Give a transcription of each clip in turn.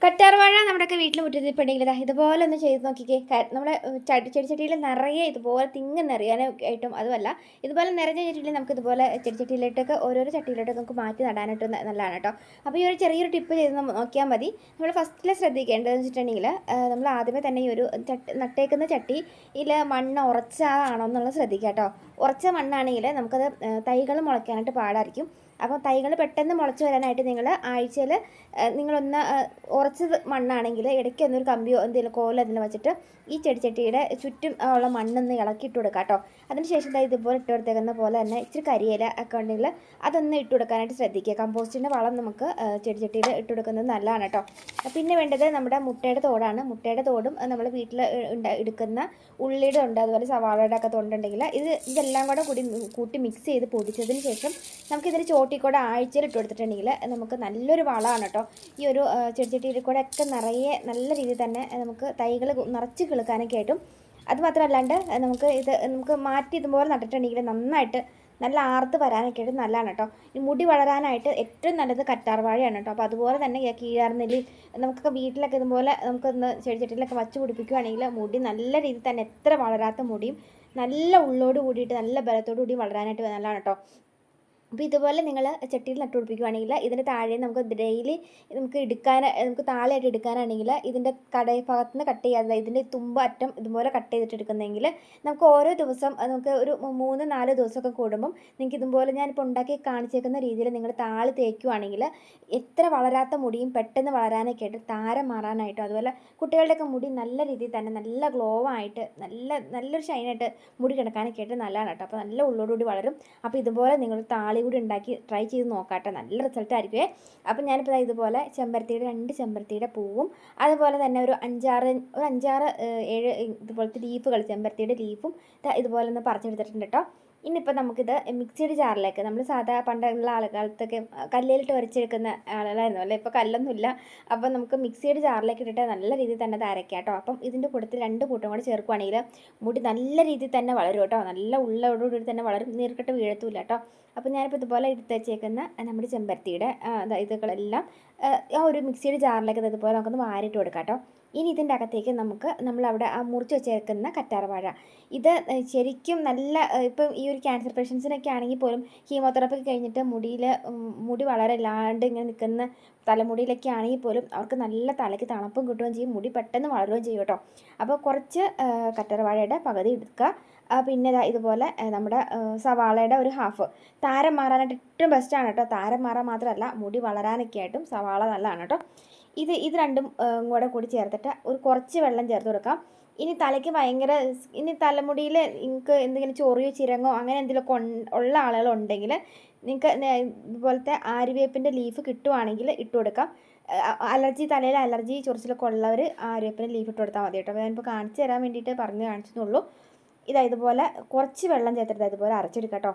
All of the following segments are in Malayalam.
കറ്റാർവാഴ നമ്മുടെയൊക്കെ വീട്ടിൽ മുറ്റത്തിട്ടുണ്ടെങ്കിൽ ഇതുപോലെ ഒന്ന് ചെയ്ത് നോക്കിക്കേ. നമ്മുടെ ചെടിച്ചട്ടിയിൽ നിറയെ ഇതുപോലെ തിങ്ങി നിറയാനായിട്ടും അതുമല്ല ഇതുപോലെ നിറഞ്ഞ ചെടിയിൽ നമുക്ക് ഇതുപോലെ ചെടിച്ചട്ടിയിലോട്ടൊക്കെ ഓരോരോ ചട്ടിയിലോട്ടൊക്കെ നമുക്ക് മാറ്റി നടാനായിട്ട് നല്ലതാണ് കേട്ടോ. അപ്പോൾ ഈ ഒരു ചെറിയൊരു ടിപ്പ് ചെയ്ത് നോക്കിയാൽ മതി. നമ്മൾ ഫസ്റ്റിൽ ശ്രദ്ധിക്കേണ്ടതെന്ന് വെച്ചിട്ടുണ്ടെങ്കിൽ നമ്മൾ ആദ്യമേ തന്നെ ഈ ഒരു നട്ടേക്കുന്ന ചട്ടിയിൽ മണ്ണ് ഉറച്ചാണോ എന്നുള്ളത് ശ്രദ്ധിക്കുക കേട്ടോ. ഉറച്ച മണ്ണാണെങ്കിൽ നമുക്കത് തൈകൾ മുളയ്ക്കാനായിട്ട് പാടായിരിക്കും. അപ്പോൾ തൈകൾ പെട്ടെന്ന് മുളച്ച് വരാനായിട്ട് നിങ്ങൾ ആഴ്ചയിൽ നിങ്ങളൊന്ന് ഉറച്ച മണ്ണാണെങ്കിൽ ഇടയ്ക്ക് ഒന്നൊരു കമ്പിയോ എന്തെങ്കിലും കോലോ അതിൽ വെച്ചിട്ട് ഈ ചെടിച്ചട്ടിയുടെ ചുറ്റും ഉള്ള മണ്ണൊന്ന് ഇളക്കിയിട്ട് കൊടുക്കുക കേട്ടോ. അതിനുശേഷം ഇതുപോലെ ഇട്ട് കൊടുത്തേക്കുന്ന പോലെ തന്നെ ഇച്ചിരി കരിയില ഒക്കെ ഉണ്ടെങ്കിൽ അതൊന്ന് ഇട്ട് കൊടുക്കാനായിട്ട് ശ്രദ്ധിക്കുക. കമ്പോസ്റ്റിൻ്റെ വളം നമുക്ക് ചെടിച്ചട്ടിയിൽ ഇട്ട് കൊടുക്കുന്നത് നല്ലതാണ് കേട്ടോ. പിന്നെ വേണ്ടത് നമ്മുടെ മുട്ടയുടെ തോടാണ്. മുട്ടയുടെ തോടും നമ്മൾ വീട്ടിൽ എടുക്കുന്ന ഉള്ളിയുടെ ഉണ്ട്, അതുപോലെ സവാളയുടെ ഒക്കെ തൊണ്ടുണ്ടെങ്കിൽ ഇതെല്ലാം കൂടെ കൂട്ടി മിക്സ് ചെയ്ത് പൊടിച്ചതിന് ശേഷം നമുക്കിതിന് ചോട്ടിക്കൂടെ ആഴ്ചയിൽ ഇട്ട് കൊടുത്തിട്ടുണ്ടെങ്കിൽ നമുക്ക് നല്ലൊരു വളമാണ് കേട്ടോ. ഈ ഒരു ചെടിച്ചട്ടിയിൽ കൂടെ ഒക്കെ നിറയെ നല്ല രീതിയിൽ തന്നെ നമുക്ക് തൈകൾ നിറച്ച് കിളുക്കാനൊക്കെ ആയിട്ടും അതുമാത്രമല്ലാണ്ട് നമുക്ക് മാറ്റി ഇതുപോലെ നട്ടിട്ടുണ്ടെങ്കിൽ നന്നായിട്ട് നല്ല ആർത്ത് വരാനൊക്കെ ആയിട്ട് നല്ലതാണ് കേട്ടോ. ഈ മുടി വളരാനായിട്ട് ഏറ്റവും നല്ലത് കറ്റാർവാഴയാണ് കേട്ടോ. അപ്പോൾ അതുപോലെ തന്നെ കീഴാർനെല്ലി നമുക്കൊക്കെ വീട്ടിലൊക്കെ ഇതുപോലെ നമുക്കൊന്ന് ചെടിച്ചട്ടിയിലൊക്കെ വച്ച് പിടിപ്പിക്കുകയാണെങ്കിൽ മുടി നല്ല രീതിയിൽ തന്നെ എത്ര വളരാത്ത മുടിയും നല്ല ഉള്ളോട് കൂടിയിട്ട് നല്ല ബലത്തോടു കൂടി വളരാനായിട്ട് നല്ലതാണ് കേട്ടോ. അപ്പോൾ ഇതുപോലെ നിങ്ങൾ ചട്ടിയിൽ നട്ടുപിടിപ്പിക്കുകയാണെങ്കിൽ ഇതിൻ്റെ താഴെ നമുക്ക് ഡെയിലി നമുക്ക് താഴെയായിട്ട് എടുക്കാനാണെങ്കിൽ ഇതിൻ്റെ ഭാഗത്ത് നിന്ന് കട്ട് ചെയ്യാതെ ഇതിൻ്റെ തുമ്പറ്റം ഇതുപോലെ കട്ട് ചെയ്തിട്ട് എടുക്കുന്നതെങ്കിൽ നമുക്ക് ഓരോ ദിവസം നമുക്ക് ഒരു 3-4 ദിവസമൊക്കെ കൂടുമ്പം നിങ്ങൾക്ക് ഇതുപോലെ ഞാനിപ്പോൾ ഉണ്ടാക്കി കാണിച്ചേക്കുന്ന രീതിയിൽ നിങ്ങൾ താളി തേക്കുകയാണെങ്കിൽ എത്ര വളരാത്ത മുടിയും പെട്ടെന്ന് വളരാനൊക്കെ ആയിട്ട് താരം മാറാനായിട്ടും അതുപോലെ കുട്ടികളുടെയൊക്കെ മുടി നല്ല രീതിയിൽ തന്നെ നല്ല ഗ്ലോ ആയിട്ട് നല്ലൊരു ഷൈനായിട്ട് മുടി കിടക്കാനൊക്കെ ആയിട്ട് നല്ലതാണ് കേട്ടോ. അപ്പോൾ നല്ല ഉള്ളോടുകൂടി വളരും. അപ്പോൾ ഇതുപോലെ നിങ്ങൾ താളി കൂടി ഉണ്ടാക്കി ട്രൈ ചെയ്ത് നോക്കാട്ടെ, നല്ല റിസൾട്ട് ആയിരിക്കുമേ. അപ്പം ഞാനിപ്പോൾ ഇതുപോലെ 2 ചെമ്പരത്തിയുടെ പൂവും അതുപോലെ തന്നെ ഒരു 5-6-7 ഇതുപോലത്തെ ലീഫുകൾ ചെമ്പരത്തിയുടെ ലീഫും ഇതുപോലെ ഒന്ന് പറിച്ചെടുത്തിട്ടുണ്ട് കേട്ടോ. ഇനിയിപ്പോൾ നമുക്കിത് മിക്സിയുടെ ജാറിലേക്ക് നമ്മൾ സാധാ പണ്ടുള്ള ആളുകാലത്തൊക്കെ കല്ലിലിട്ട് വരച്ചെടുക്കുന്ന ആളുകളായിരുന്നു അല്ലേ, ഇപ്പോൾ കല്ലൊന്നുമില്ല. അപ്പം നമുക്ക് മിക്സിയുടെ ജാറിലേക്ക് ഇട്ടിട്ട് നല്ല രീതിയിൽ തന്നെ അത് അരയ്ക്കാം കേട്ടോ. അപ്പം ഇതിൻ്റെ കൂട്ടത്തിൽ 2 കൂട്ടം കൂടെ ചേർക്കുകയാണെങ്കിൽ മുടി നല്ല രീതിയിൽ തന്നെ വളരും കേട്ടോ. നല്ല ഉള്ളോടുകൂടി തന്നെ വളരും, നീർക്കെട്ട് വീഴത്തുമില്ല കേട്ടോ. അപ്പോൾ ഞാനിപ്പോൾ ഇതുപോലെ എടുത്ത് വെച്ചേക്കുന്ന നമ്മുടെ ചെമ്പരത്തിയുടെ ഇതുകളെല്ലാം ആ ഒരു മിക്സിയുടെ ജാറിലേക്ക് ഇതുപോലെ നമുക്കൊന്ന് വാരിയിട്ട് കൊടുക്കാം കേട്ടോ. ഇനി ഇതിൻ്റെ അകത്തേക്ക് നമ്മളവിടെ ആ മുറിച്ച് വെച്ചേക്കുന്ന കറ്റാർവാഴ ഇത് ശരിക്കും നല്ല ഇപ്പം ഈ ഒരു ക്യാൻസർ പേഷ്യൻസിനൊക്കെ ആണെങ്കിൽ പോലും കീമോതെറാപ്പി കഴിഞ്ഞിട്ട് മുടി വളരെ ഇല്ലാണ്ട് ഇങ്ങനെ നിൽക്കുന്ന തലമുടിയിലൊക്കെ ആണെങ്കിൽ പോലും അവർക്ക് നല്ല തലയ്ക്ക് തണുപ്പും കിട്ടുകയും ചെയ്യും, മുടി പെട്ടെന്ന് വളരുകയും ചെയ്യും കേട്ടോ. അപ്പോൾ കുറച്ച് കറ്റാർവാഴയുടെ പകുതി എടുക്കുക. പിന്നെ ഇതുപോലെ നമ്മുടെ സവാളയുടെ ഒരു ഹാഫ്. താരം മാറാനായിട്ട് ഏറ്റവും ബെസ്റ്റാണ് കേട്ടോ. താരം മാറാൻ മാത്രമല്ല മുടി വളരാനൊക്കെ ആയിട്ടും സവാള നല്ലതാണ് കേട്ടോ. ഇത് രണ്ടും കൂടി ചേർത്തിട്ട് കുറച്ച് വെള്ളം ചേർത്ത് കൊടുക്കാം. ഇനി തലയ്ക്ക് ഇനി തലമുടിയിൽ നിങ്ങൾക്ക് എന്തെങ്കിലും ചൊറിയോ ചിരങ്ങോ അങ്ങനെ എന്തെങ്കിലുമൊക്കെ ഉള്ള ആളുകളുണ്ടെങ്കിൽ നിങ്ങൾക്ക് ഇതുപോലത്തെ ആര്യവേപ്പിൻ്റെ ലീഫ് കിട്ടുവാണെങ്കിൽ ഇട്ട് കൊടുക്കാം. തലയിൽ അലർജി ചൊറിച്ചിലൊക്കെ ഉള്ളവർ ആര്യവേപ്പിൻ്റെ ലീഫ് ഇട്ട് കൊടുത്താൽ മതി കേട്ടോ. അപ്പോൾ ഞാനിപ്പോൾ കാണിച്ചു തരാൻ വേണ്ടിയിട്ട് കാണിച്ചെന്നുള്ളൂ. ഇതുപോലെ കുറച്ച് വെള്ളം ചേർത്തിട്ട് ഇതുപോലെ അരച്ചെടുക്കാം കേട്ടോ.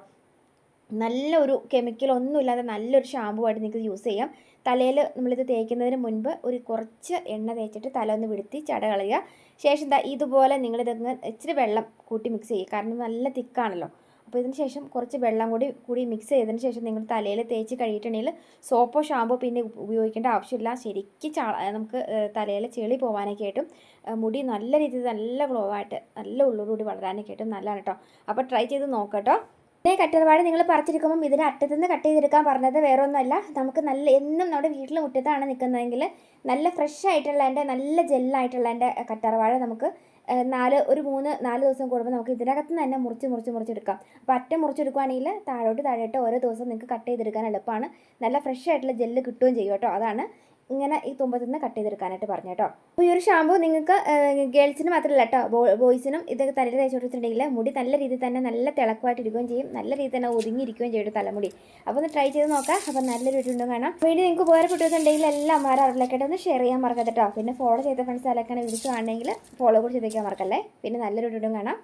നല്ലൊരു കെമിക്കലൊന്നുമില്ലാതെ നല്ലൊരു ഷാമ്പു ആയിട്ട് നിങ്ങൾക്ക് യൂസ് ചെയ്യാം. തലയിൽ നമ്മളിത് തേക്കുന്നതിന് മുൻപ് കുറച്ച് എണ്ണ തേച്ചിട്ട് തല ഒന്ന് വിടുത്തി ചട കളയുക. ശേഷം ഇതുപോലെ നിങ്ങളിതങ്ങ് ഇച്ചിരി വെള്ളം കൂട്ടി മിക്സ് ചെയ്യുക, കാരണം നല്ല തിക്കാണല്ലോ. അപ്പോൾ ഇതിന് ശേഷം കുറച്ച് വെള്ളം കൂടി മിക്സ് ചെയ്തതിന് ശേഷം നിങ്ങൾ തലയിൽ തേച്ച് കഴിയിട്ടുണ്ടെങ്കിൽ സോപ്പോ ഷാമ്പോ പിന്നെ ഉപയോഗിക്കേണ്ട ആവശ്യമില്ല. ശരിക്കും നമുക്ക് തലയിൽ ചെളി പോകാനൊക്കെ ആയിട്ടും മുടി നല്ല രീതിയിൽ നല്ല ഗ്ലോ ആയിട്ട് നല്ല ഉള്ളോടുകൂടി വളരാനൊക്കെ ആയിട്ടും നല്ലതാണ് കേട്ടോ. അപ്പോൾ ട്രൈ ചെയ്ത് നോക്കട്ടോ. പിന്നെ കറ്റാർവാഴ നിങ്ങൾ പറിച്ചെടുക്കുമ്പം ഇതിന് അറ്റത്തുനിന്ന് കട്ട് ചെയ്തെടുക്കാൻ പറഞ്ഞത് വേറെ ഒന്നുമല്ല, നമുക്ക് എന്നും നമ്മുടെ വീട്ടിൽ മുറ്റത്താണ് നിൽക്കുന്നതെങ്കിൽ നല്ല ഫ്രഷ് ആയിട്ടുള്ള നല്ല ജെല്ലായിട്ടുള്ള കറ്റാർവാഴ നമുക്ക് 3-4 ദിവസം കൂടുമ്പോൾ നമുക്ക് ഇതിനകത്ത് തന്നെ മുറിച്ചെടുക്കാം. അപ്പോൾ അറ്റം മുറിച്ചെടുക്കുകയാണെങ്കിൽ താഴോട്ട് ഓരോ ദിവസം നിങ്ങൾക്ക് കട്ട് ചെയ്തെടുക്കാൻ എളുപ്പമാണ്. നല്ല ഫ്രഷ് ആയിട്ടുള്ള ജെല്ല് കിട്ടുകയും ചെയ്യും കേട്ടോ. അതാണ് ഇങ്ങനെ ഈ തുമ്പത്തിൽ നിന്ന് കട്ട് ചെയ്തെടുക്കാനായിട്ട് പറഞ്ഞു കേട്ടോ. അപ്പോൾ ഈ ഒരു ഷാമ്പു നിങ്ങൾക്ക് ഗേൾസിന് മാത്രമല്ല കേട്ടോ, ബോയ്സിനും ഇതൊക്കെ തലയിൽ തേച്ച് കൊടുത്തിട്ടുണ്ടെങ്കിൽ മുടി നല്ല രീതിയിൽ തന്നെ നല്ല തിളക്കമായിട്ടിരിക്കുകയും ചെയ്യും, നല്ല രീതിയിൽ തന്നെ ഒതുങ്ങിയിരിക്കുകയും ചെയ്യും തലമുടി. അപ്പോൾ ഒന്ന് ട്രൈ ചെയ്ത് നോക്കാം. അപ്പോൾ നല്ലൊരു വീഡിയോ കാണാം. വേണ്ടി നിങ്ങൾക്ക് ഉപകാരപ്പെട്ടിട്ടുണ്ടെങ്കിൽ എല്ലാ അമ്മമാരും അറിവിലേക്കായിട്ട് ഒന്ന് ഷെയർ ചെയ്യാൻ മറക്കരുത് കേട്ടോ. പിന്നെ ഫോളോ ചെയ്ത ഫ്രണ്ട്സ് അതിലേക്കാണ് വീഡിയോസ് കാണണമെങ്കിൽ ഫോളോ കൂടി ചെയ്തേക്കാൻ മറക്കല്ലേ. പിന്നെ നല്ലൊരു വീഡിയോ കാണാം.